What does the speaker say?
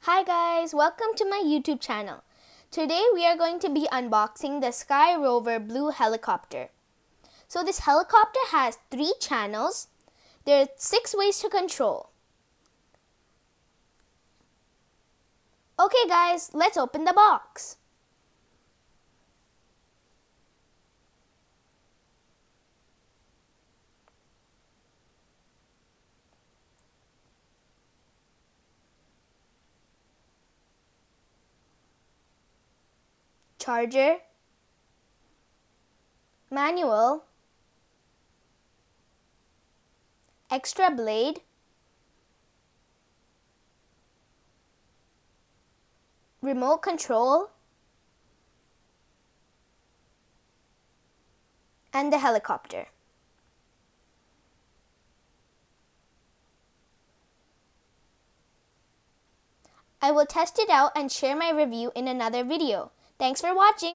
Hi guys, welcome to my YouTube channel. Today we are going to be unboxing the Sky-Rover blue helicopter. So this helicopter has 3 channels. There are 6 ways to control. Okay guys, let's open the box. Charger, manual, extra blade, remote control, and the helicopter. I will test it out and share my review in another video. Thanks for watching.